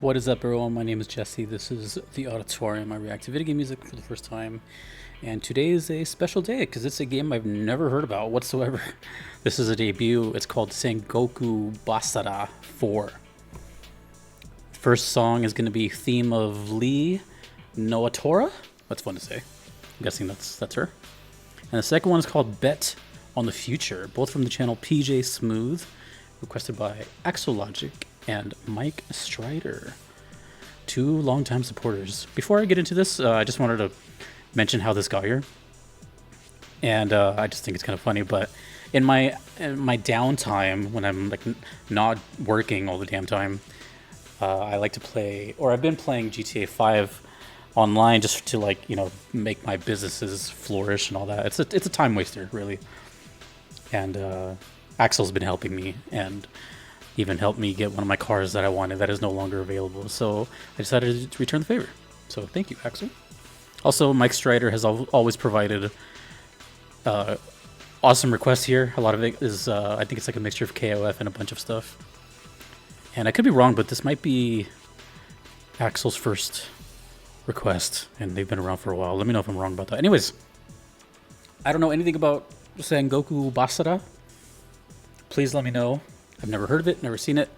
What is up, everyone? My name is Jesse. This is the Auditorium. I react to video game music for the first time, and today is a special day because it's a game I've never heard about whatsoever. This is a debut. It's called Sengoku Basara 4. First song is going to be Theme of Lee Noatora. That's fun to say. I'm guessing that's her. And the second one is called Bet on the Future, both from the channel PJ Smooth, requested by Axologic and Mike Strider, two longtime supporters. Before I get into this, I just wanted to mention how this got here, and I just think it's kind of funny. But in my downtime, when I'm like not working all the damn time, I like to play, or I've been playing GTA 5 online just to make my businesses flourish and all that. It's a time waster, really. And Axel's been helping me and even helped me get one of my cars that I wanted that is no longer available. So I decided to return the favor. So thank you, Axel. Also, Mike Strider has always provided awesome requests here. A lot of it is, I think it's like a mixture of KOF and a bunch of stuff. And I could be wrong, but this might be Axel's first request, and they've been around for a while. Let me know if I'm wrong about that. Anyways, I don't know anything about Sengoku Basara. Please let me know. I've never heard of it, never seen it.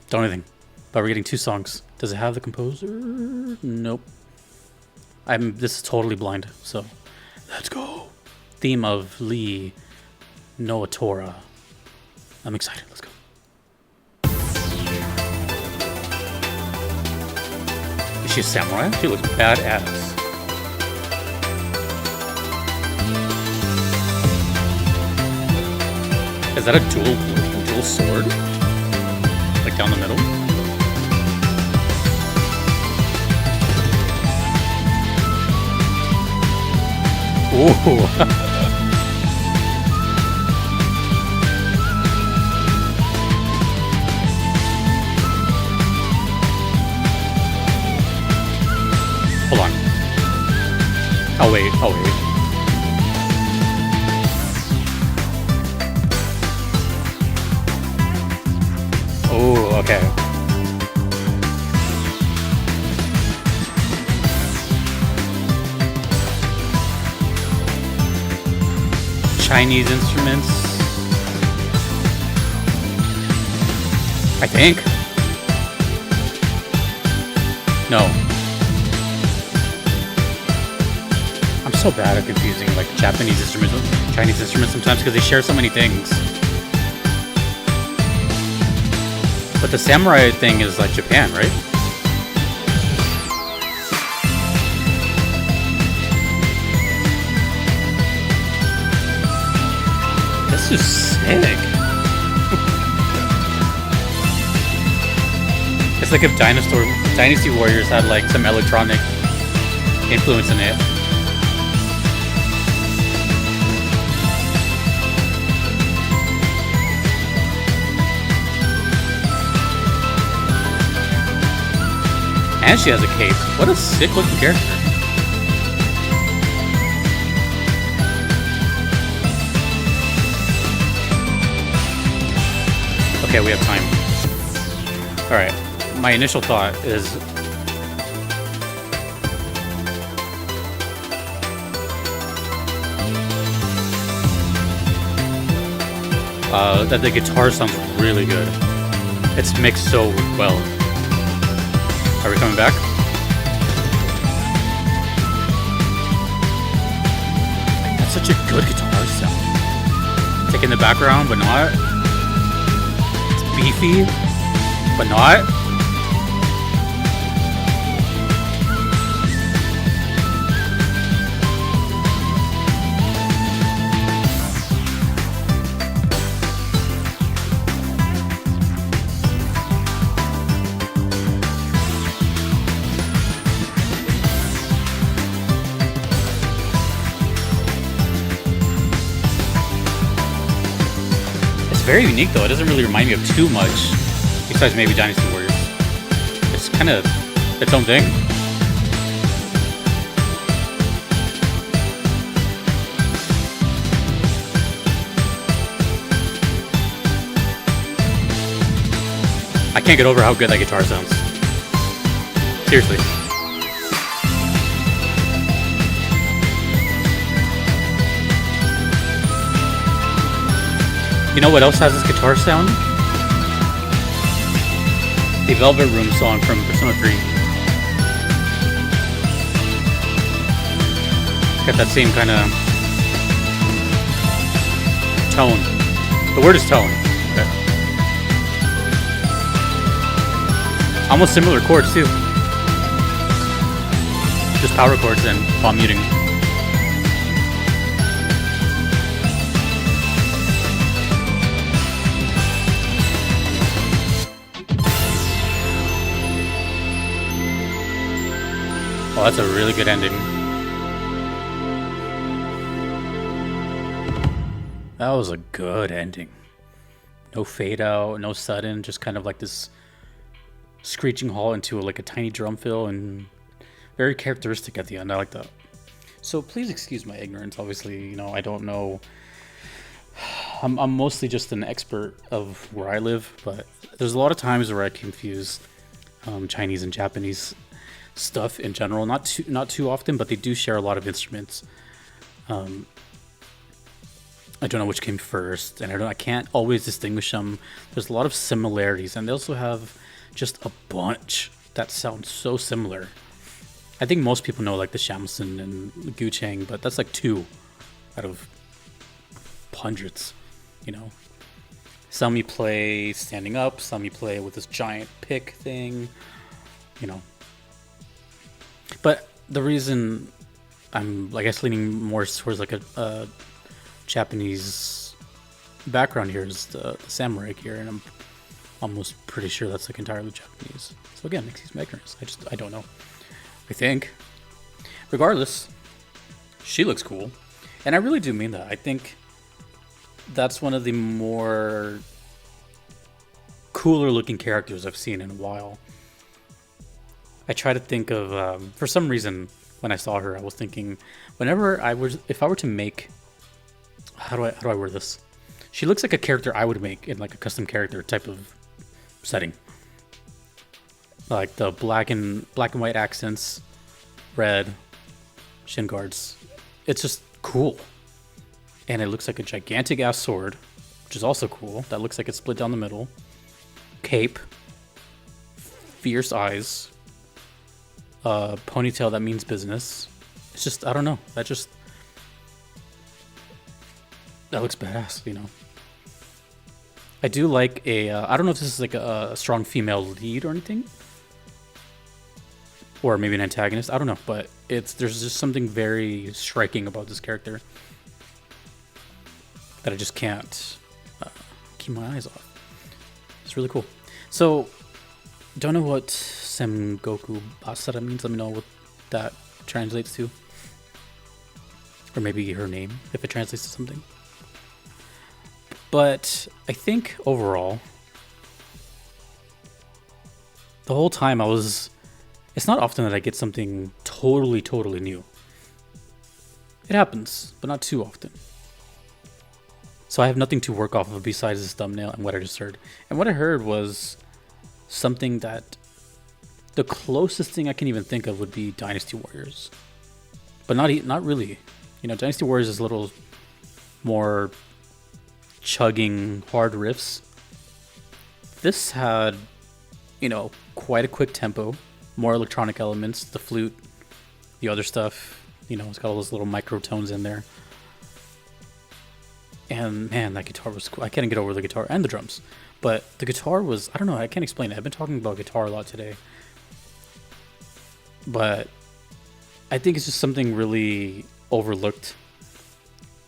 Don't know anything. But we're getting two songs. Does it have the composer? Nope. This is totally blind, so let's go. Theme of Lee Noatora. I'm excited. Let's go. Is she a samurai? She looks badass. Is that a dual sword? Like down the middle? Ooh. Hold on. I'll wait. Oh, okay. Chinese instruments, I think. No. I'm so bad at confusing like Japanese instruments with Chinese instruments sometimes because they share so many things. But the samurai thing is like Japan, right? This is sick. It's like if Dynasty Warriors had like some electronic influence in it. And she has a cape. What a sick looking character. Okay, we have time. Alright, my initial thought is that the guitar sounds really good. It's mixed so well. Are we coming back? That's such a good guitar sound. Taking the background, but not. It's beefy, but not. Very unique though. It doesn't really remind me of too much, besides maybe Dynasty Warriors. It's kind of its own thing. I can't get over how good that guitar sounds. Seriously. You know what else has this guitar sound? The Velvet Room song from Persona 3. It's got that same kind of tone. The word is tone. Okay. Almost similar chords too. Just power chords and while muting. Oh, that's a really good ending. That was a good ending. No fade out, no sudden, just kind of like this screeching halt into like a tiny drum fill, and very characteristic at the end. I like that. So please excuse my ignorance. Obviously, I don't know. I'm mostly just an expert of where I live, but there's a lot of times where I confuse Chinese and Japanese stuff in general. Not too often, but they do share a lot of instruments. I don't know which came first, and I can't always distinguish them. There's a lot of similarities, and they also have just a bunch that sound so similar. I think most people know like the Shamsun and the Gucheng, but that's like 2 out of hundreds, Some you play standing up, some you play with this giant pick thing, But the reason I'm, I guess, leaning more towards like a Japanese background here is the samurai gear, and I'm almost pretty sure that's like entirely Japanese. So again, excuse my ignorance. I don't know. I think. Regardless, she looks cool, and I really do mean that. I think that's one of the more cooler looking characters I've seen in a while. I try to think of, for some reason, when I saw her, I was thinking, if I were to make, how do I word this? She looks like a character I would make in like a custom character type of setting. Like the black and white accents, red, shin guards. It's just cool. And it looks like a gigantic ass sword, which is also cool. That looks like it's split down the middle. Cape, fierce eyes, ponytail that means business. It's just, I don't know. That looks badass, I do like I don't know if this is like a strong female lead or anything, or maybe an antagonist. I don't know, but there's just something very striking about this character that I just can't keep my eyes off. It's really cool. So, don't know what Sengoku Basara means. Let me know what that translates to, or maybe her name if it translates to something. But I think overall, the whole time it's not often that I get something totally new. It happens, but not too often. So I have nothing to work off of besides this thumbnail and what I just heard. And what I heard was something that the closest thing I can even think of would be Dynasty Warriors. But not really. Dynasty Warriors is a little more chugging hard riffs. This had, quite a quick tempo, more electronic elements, the flute, the other stuff, it's got all those little microtones in there. And man, that guitar was cool. I can't get over the guitar and the drums, but the guitar was, I don't know, I can't explain it. I've been talking about guitar a lot today, but I think it's just something really overlooked,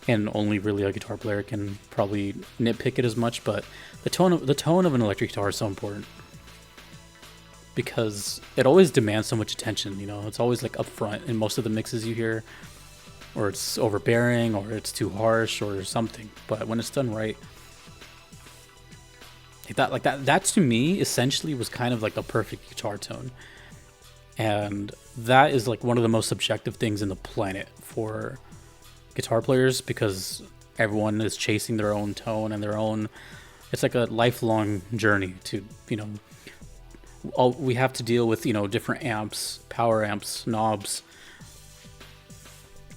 and only really a guitar player can probably nitpick it as much. But the tone of an electric guitar is so important because it always demands so much attention. It's always like up front in most of the mixes you hear, or it's overbearing, or it's too harsh, or something. But when it's done right, that to me essentially was kind of like the perfect guitar tone. And that is like one of the most subjective things in the planet for guitar players, because everyone is chasing their own tone and their own, it's like a lifelong journey to we have to deal with, different amps, power amps, knobs,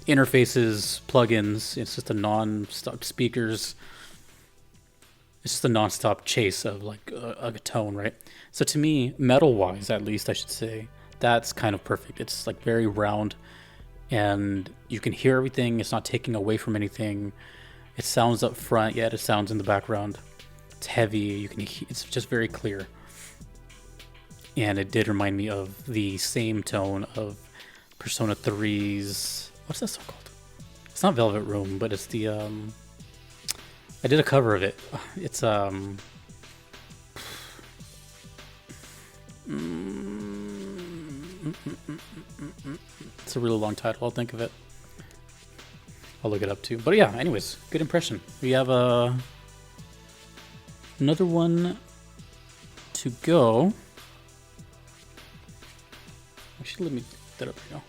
interfaces, plugins. It's just a non-stop speakers. It's just a non-stop chase of like a tone, right? So to me, metal-wise, at least I should say, that's kind of perfect. It's like very round, and you can hear everything. It's not taking away from anything. It sounds up front, yet it sounds in the background. It's heavy. It's just very clear. And it did remind me of the same tone of Persona 3's... What's that song called? It's not Velvet Room, but it's the... I did a cover of it. It's... It's a really long title. I'll think of it. I'll look it up too. But yeah, anyways, good impression. We have another one to go. Actually, let me look that up right now.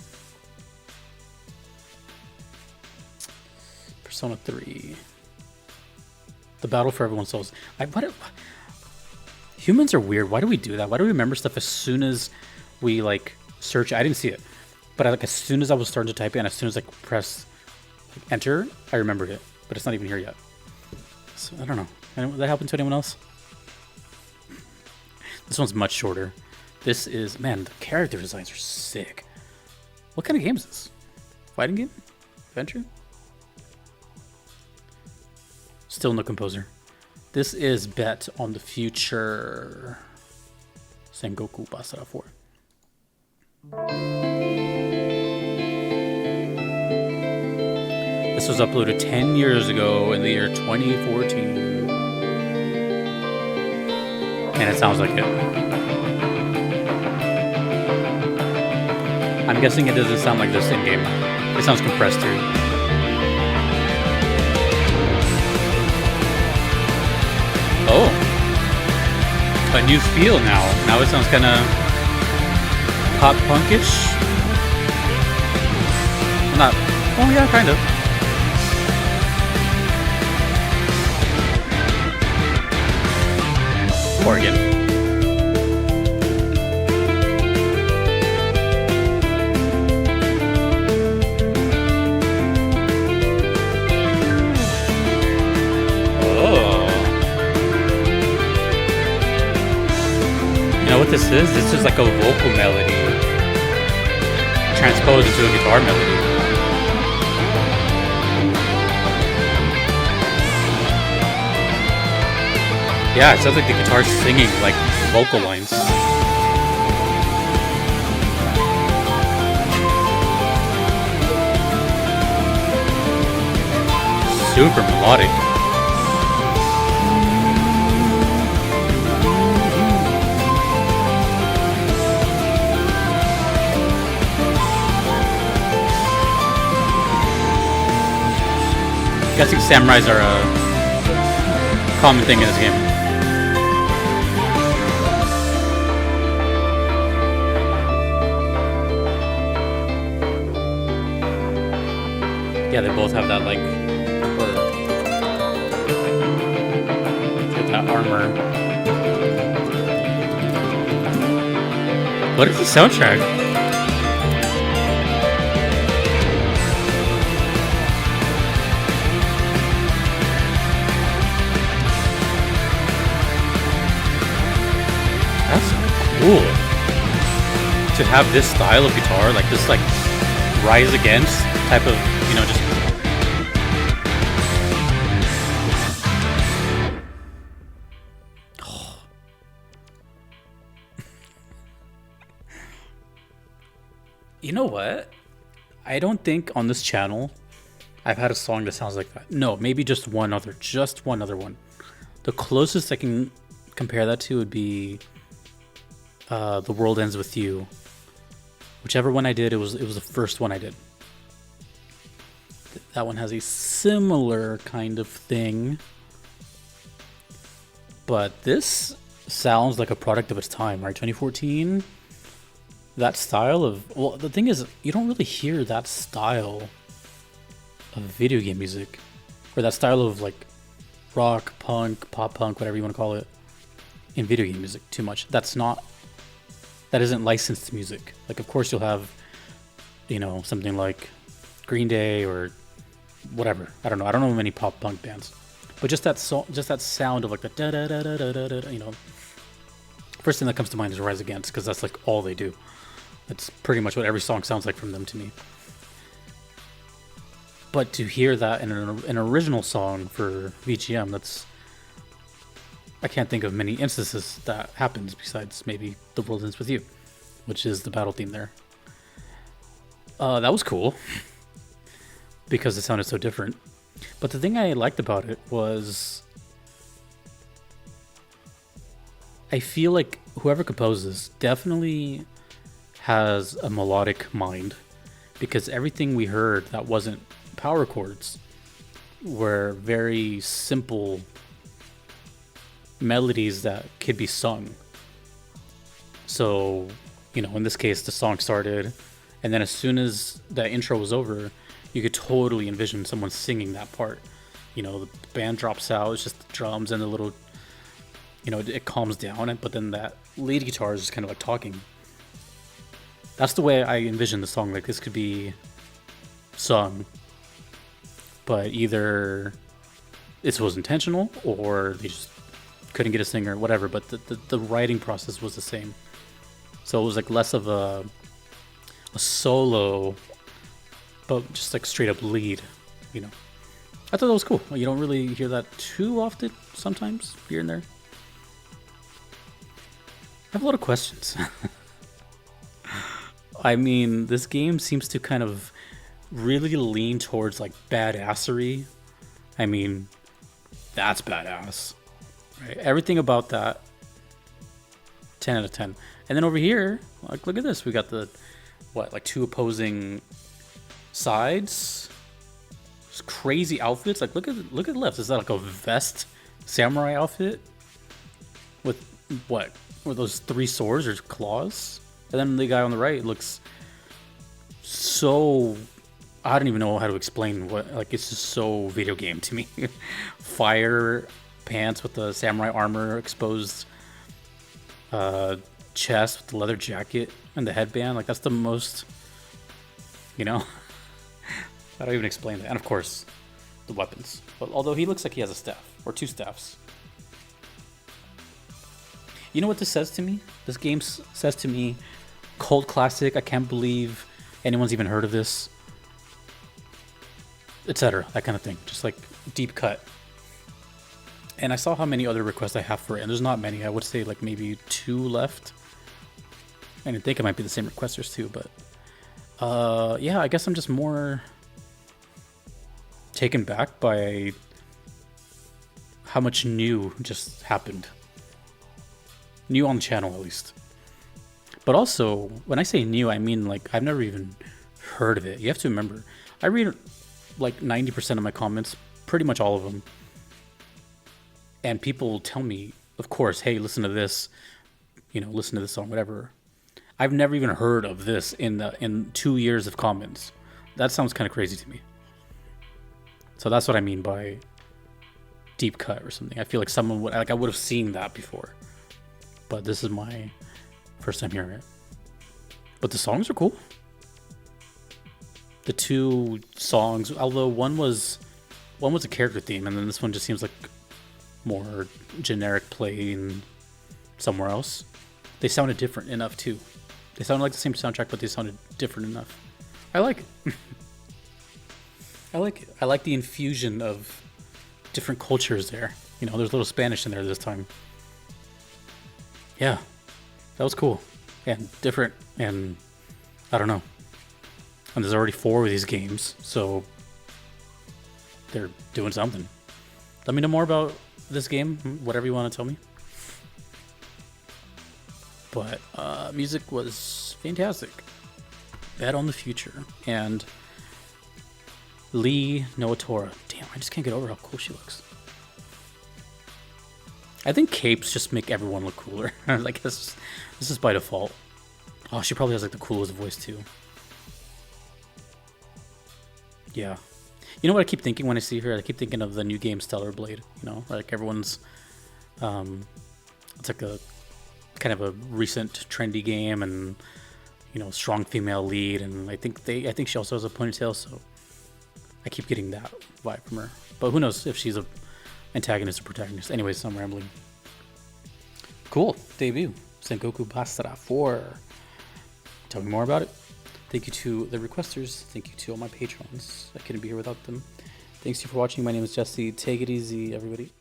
Persona 3. The Battle for Everyone's Souls. Humans are weird. Why do we do that? Why do we remember stuff as soon as we like search? I didn't see it, but as soon as I was starting to type in, as soon as I press enter, I remembered it. But it's not even here yet. So I don't know. Did that happen to anyone else? This one's much shorter. This is, man, the character designs are sick. What kind of game is this? Fighting game? Adventure? Still no composer. This is Bet on the Future. Sengoku Basara 4. This was uploaded 10 years ago in the year 2014. And it sounds like it. I'm guessing it doesn't sound like this in game. It sounds compressed too. Oh, a new feel now. Now it sounds kind of pop punkish. Not. Oh yeah, kind of. Organ. What this is? This is like a vocal melody transposed into a guitar melody. Yeah, it sounds like the guitar's singing like vocal lines. Super melodic. I think samurais are a common thing in this game. Yeah, they both have that like, that armor. What is the soundtrack? Cool. To have this style of guitar, like this, like rise against type of, just. Oh. You know what? I don't think on this channel I've had a song that sounds like that. No, maybe just one other one. The closest I can compare that to would be The World Ends With You. Whichever one I did, it was the first one I did. That one has a similar kind of thing. But this sounds like a product of its time, right? 2014. That style of... Well, the thing is, you don't really hear that style of video game music. Or that style of like rock, punk, pop punk, whatever you want to call it, in video game music too much. That's not that isn't licensed music. Like, of course, you'll have, something like Green Day or whatever. I don't know. I don't know many pop punk bands, but just that just that sound of like the da da da da da da da. First thing that comes to mind is Rise Against, because that's like all they do. That's pretty much what every song sounds like from them to me. But to hear that in an original song for VGM, I can't think of many instances that happens besides maybe The World Ends With You, which is the battle theme there. That was cool because it sounded so different. But the thing I liked about it was I feel like whoever composes definitely has a melodic mind, because everything we heard that wasn't power chords were very simple melodies that could be sung. So, in this case, the song started, and then as soon as that intro was over, you could totally envision someone singing that part. The band drops out, it's just the drums and the little, it calms down, but then that lead guitar is just kind of like talking. That's the way I envision the song. Like, this could be sung, but either this was intentional or they just couldn't get a singer, whatever. But the writing process was the same. So it was like less of a solo, but just like straight up lead, I thought that was cool. You don't really hear that too often, sometimes here and there. I have a lot of questions. I mean, this game seems to kind of really lean towards like badassery. I mean, that's badass, right? Everything about that, 10 out of 10. And then over here, like, look at this. We got the, like two opposing sides. Just crazy outfits. Like, look at the left. Is that like a vest samurai outfit with what? Were those three swords or claws? And then the guy on the right looks so, I don't even know how to explain what, like, it's just so video game to me. Fire pants with the samurai armor, exposed chest with the leather jacket and the headband. Like, that's the most, I don't even explain that. And of course, the weapons. But although he looks like he has a staff or two staffs. You know what this says to me? This game says to me, cult classic, I can't believe anyone's even heard of this, etc. That kind of thing. Just like deep cut. And I saw how many other requests I have for it, and there's not many. I would say like maybe 2 left. And I think it might be the same requesters too, but yeah, I guess I'm just more taken back by how much new just happened. New on the channel, at least. But also, when I say new, I mean like I've never even heard of it. You have to remember, I read like 90% of my comments, pretty much all of them. And people tell me, of course, hey, listen to this, listen to this song, whatever. I've never even heard of this in 2 years of comments. That sounds kind of crazy to me. So that's what I mean by deep cut or something. I feel like someone would, like, I would have seen that before. But this is my first time hearing it. But the songs are cool. The 2 songs, although one was a character theme, and then this one just seems like more generic playing somewhere else. They sounded different enough too. They sounded like the same soundtrack, but they sounded different enough. I like it. I like it. I like the infusion of different cultures there. There's a little Spanish in there this time. Yeah, that was cool and different, and I don't know. And there's already 4 of these games, so they're doing something. Let me know more about this game, whatever you want to tell me. But music was fantastic. Bet on the future. And Noatora. Damn, I just can't get over how cool she looks. I think capes just make everyone look cooler. Like, this is by default. Oh, she probably has like the coolest voice too. Yeah. You know what I keep thinking when I see her? I keep thinking of the new game Stellar Blade. Like everyone's, it's like a kind of a recent trendy game, and strong female lead, and I think she also has a ponytail, so I keep getting that vibe from her. But who knows if she's a antagonist or protagonist. Anyways, I'm rambling. Cool. Debut. Sengoku Basara 4. Tell me more about it. Thank you to the requesters. Thank you to all my patrons. I couldn't be here without them. Thanks to you for watching. My name is Jesse. Take it easy, everybody.